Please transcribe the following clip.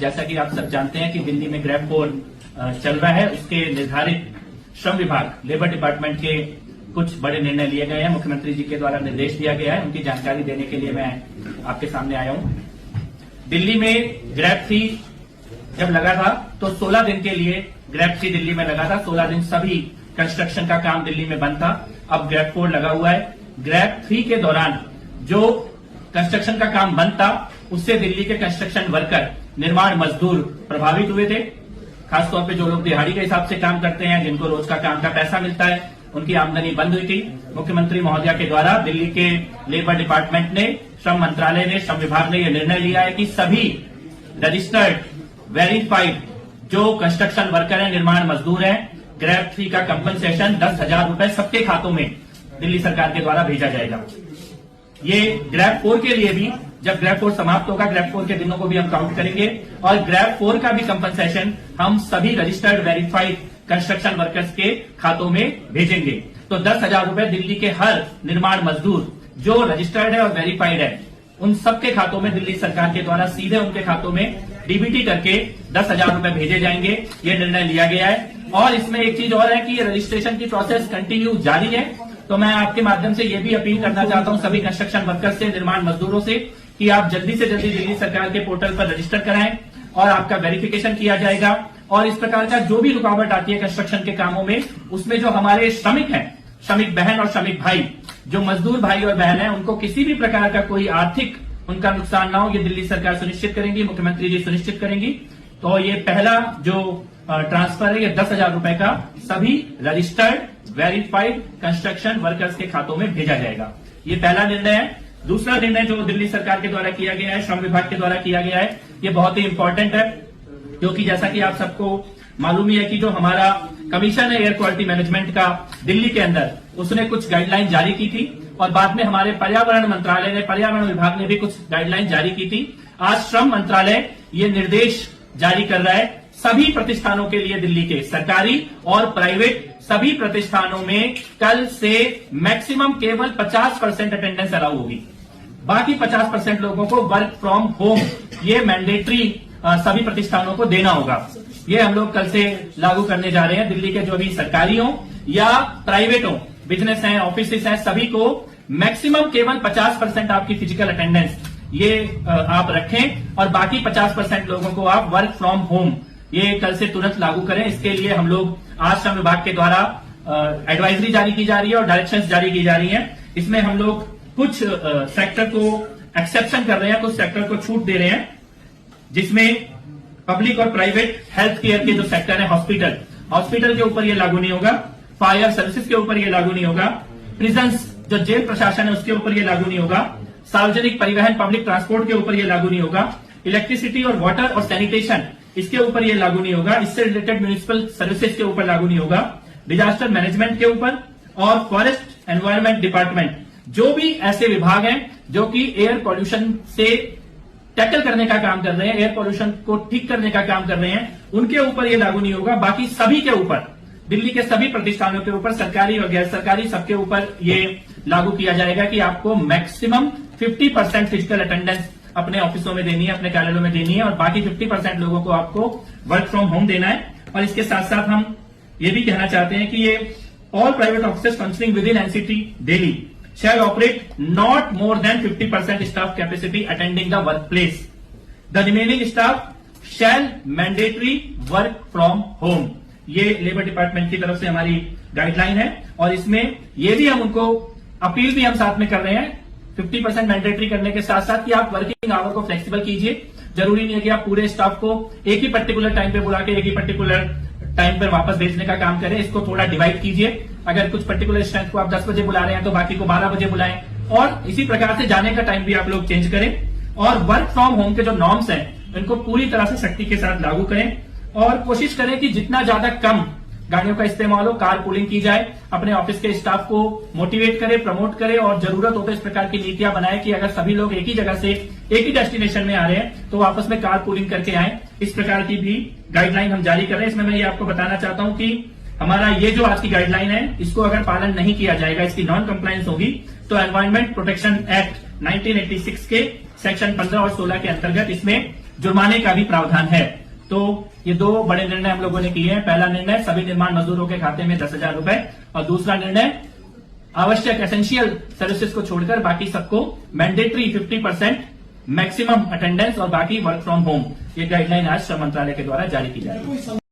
जैसा कि आप सब जानते हैं कि दिल्ली में ग्रैब 4 चल रहा है, उसके निर्धारित श्रम विभाग लेबर डिपार्टमेंट के कुछ बड़े निर्णय लिए गए हैं। मुख्यमंत्री जी के द्वारा निर्देश दिया गया है, उनकी जानकारी देने के लिए मैं आपके सामने आया हूं। दिल्ली में ग्रैब 3 जब लगा था तो 16 दिन के लिए ग्रैब 3 दिल्ली में लगा था। 16 दिन सभी कंस्ट्रक्शन का काम दिल्ली में बंद था। अब ग्रैब 4 लगा हुआ है। ग्रैब 3 के दौरान जो कंस्ट्रक्शन का काम बंद था उससे दिल्ली के कंस्ट्रक्शन वर्कर, निर्माण मजदूर प्रभावित हुए थे। खासतौर पे जो लोग दिहाड़ी के हिसाब से काम करते हैं, जिनको रोज का काम का पैसा मिलता है, उनकी आमदनी बंद हुई थी। मुख्यमंत्री महोदया के द्वारा दिल्ली के लेबर डिपार्टमेंट ने, श्रम मंत्रालय ने, श्रम विभाग ने यह निर्णय लिया है कि सभी रजिस्टर्ड वेरीफाइड जो कंस्ट्रक्शन वर्कर हैं, निर्माण मजदूर हैं, ग्रैब 3 का कंपनसेशन 10,000 रुपए सबके खातों में दिल्ली सरकार के द्वारा भेजा जाएगा। ये ग्रैब 4 के लिए भी, जब ग्रैब 4 समाप्त होगा, ग्रैब 4 के दिनों को भी हम काउंट करेंगे और ग्रैब 4 का भी कंपनसेशन हम सभी रजिस्टर्ड वेरीफाइड कंस्ट्रक्शन वर्कर्स के खातों में भेजेंगे। तो 10,000 रुपए दिल्ली के हर निर्माण मजदूर जो रजिस्टर्ड है और वेरीफाइड है, उन सबके खातों में दिल्ली सरकार के द्वारा सीधे उनके खातों में डीबीटी करके 10,000 रुपए भेजे जाएंगे। ये निर्णय लिया गया है। और इसमें एक चीज और है कि ये रजिस्ट्रेशन की प्रोसेस कंटिन्यू जारी है। तो मैं आपके माध्यम से ये भी अपील करना चाहता हूं सभी कंस्ट्रक्शन वर्कर्स से, निर्माण मजदूरों से, कि आप जल्दी से जल्दी दिल्ली सरकार के पोर्टल पर रजिस्टर कराएं और आपका वेरिफिकेशन किया जाएगा। और इस प्रकार का जो भी रुकावट आती है कंस्ट्रक्शन के कामों में, उसमें जो हमारे श्रमिक हैं, श्रमिक बहन और श्रमिक भाई, जो मजदूर भाई और बहन है, उनको किसी भी प्रकार का कोई आर्थिक उनका नुकसान ना हो, ये दिल्ली सरकार सुनिश्चित करेंगी, मुख्यमंत्री जी सुनिश्चित करेंगी। तो ये पहला जो ट्रांसफर है, ये 10,000 रुपए का सभी रजिस्टर्ड वेरीफाइड कंस्ट्रक्शन वर्कर्स के खातों में भेजा जाएगा। ये पहला निर्णय है। दूसरा निर्णय जो दिल्ली सरकार के द्वारा किया गया है, श्रम विभाग के द्वारा किया गया है, ये बहुत ही इंपॉर्टेंट है, क्योंकि जैसा कि आप सबको मालूम ही है कि जो हमारा कमीशन है एयर क्वालिटी मैनेजमेंट का दिल्ली के अंदर, उसने कुछ गाइडलाइन जारी की थी और बाद में हमारे पर्यावरण मंत्रालय ने, पर्यावरण विभाग ने भी कुछ गाइडलाइन जारी की थी। आज श्रम मंत्रालय ये निर्देश जारी कर रहा है सभी प्रतिष्ठानों के लिए, दिल्ली के सरकारी और प्राइवेट सभी प्रतिष्ठानों में कल से मैक्सिमम केवल 50% अटेंडेंस अलाउ होगी। बाकी 50% लोगों को वर्क फ्रॉम होम ये मैंडेटरी सभी प्रतिष्ठानों को देना होगा। ये हम लोग कल से लागू करने जा रहे हैं। दिल्ली के जो भी सरकारी हो या प्राइवेट हो, बिजनेस हैं, ऑफिसेस हैं, सभी को मैक्सिमम केवल 50% आपकी फिजिकल अटेंडेंस ये आप रखें और बाकी 50% लोगों को आप वर्क फ्रॉम होम ये कल से तुरंत लागू करें। इसके लिए हम लोग आज श्रम विभाग के द्वारा एडवाइजरी जारी की जा रही है और डायरेक्शंस जारी की जा रही हैं। इसमें हम लोग कुछ सेक्टर को एक्सेप्शन कर रहे हैं, कुछ सेक्टर को छूट दे रहे हैं, जिसमें पब्लिक और प्राइवेट हेल्थ केयर के जो सेक्टर है, हॉस्पिटल के ऊपर ये लागू नहीं होगा, फायर सर्विसेज के ऊपर ये लागू नहीं होगा, प्रिजन्स जो जेल प्रशासन है उसके ऊपर ये लागू नहीं होगा, सार्वजनिक परिवहन पब्लिक ट्रांसपोर्ट के ऊपर ये लागू नहीं होगा, इलेक्ट्रिसिटी और वाटर और सैनिटेशन इसके ऊपर ये लागू नहीं होगा, इससे रिलेटेड म्यूनिसिपल सर्विसेज के ऊपर लागू नहीं होगा, डिजास्टर मैनेजमेंट के ऊपर और फॉरेस्ट एनवायरमेंट डिपार्टमेंट, जो भी ऐसे विभाग हैं जो कि एयर पॉल्यूशन से टैकल करने का काम कर रहे हैं, एयर पॉल्यूशन को ठीक करने का काम कर रहे हैं, उनके ऊपर ये लागू नहीं होगा। बाकी सभी के ऊपर, दिल्ली के सभी प्रतिष्ठानों के ऊपर, सरकारी और गैर सरकारी, सबके ऊपर ये लागू किया जाएगा कि आपको मैक्सिमम 50% फिजिकल अटेंडेंस अपने ऑफिसों में देनी है, अपने कार्यालयों में देनी है और बाकी 50% लोगों को आपको वर्क फ्रॉम होम देना है। और इसके साथ साथ हम ये भी कहना चाहते हैं कि ये all private offices functioning with in NCT daily shall operate not more than 50% staff capacity attending the workplace. The remaining staff shall mandatory work from home. ये लेबर डिपार्टमेंट की तरफ से हमारी गाइडलाइन है और इसमें ये भी हम उनको अपील भी हम साथ में कर रहे हैं 50% मैंडेटरी करने के साथ साथ कि आप वर्किंग आवर को फ्लेक्सिबल कीजिए। जरूरी नहीं है कि आप पूरे स्टाफ को एक ही पर्टिकुलर टाइम पे बुला के एक ही पर्टिकुलर टाइम पर वापस भेजने का काम करें। इसको थोड़ा डिवाइड कीजिए। अगर कुछ पर्टिकुलर स्ट्रेंथ को आप 10 बजे बुला रहे हैं तो बाकी को 12 बजे बुलाएं और इसी प्रकार से जाने का टाइम भी आप लोग चेंज करें। और वर्क फ्रॉम होम के जो नॉर्म्स हैं इनको पूरी तरह से सख्ती के साथ लागू करें और कोशिश करें कि जितना ज्यादा कम गाड़ियों का इस्तेमाल हो, कार पूलिंग की जाए, अपने ऑफिस के स्टाफ को मोटिवेट करे, प्रमोट करे और जरूरत हो तो इस प्रकार की नीतियां बनाए कि अगर सभी लोग एक ही जगह से एक ही डेस्टिनेशन में आ रहे हैं तो आपस में कार पूलिंग करके आए। इस प्रकार की भी गाइडलाइन हम जारी कर रहे हैं। इसमें मैं ये आपको बताना चाहता हूं कि हमारा ये जो आज की गाइडलाइन है इसको अगर पालन नहीं किया जाएगा, इसकी नॉन कंप्लायंस होगी तो एनवायरमेंट प्रोटेक्शन एक्ट 1986 के सेक्शन 15 और 16 के अंतर्गत इसमें जुर्माने का भी प्रावधान है। तो ये दो बड़े निर्णय हम लोगों ने किए हैं। पहला निर्णय सभी निर्माण मजदूरों के खाते में 10,000 रुपए, और दूसरा निर्णय आवश्यक एसेंशियल सर्विसेज को छोड़कर बाकी सबको मैंडेटरी 50% मैक्सिमम अटेंडेंस और बाकी वर्क फ्रॉम होम, ये गाइडलाइन आज श्रम मंत्रालय के द्वारा जारी की जा रही है।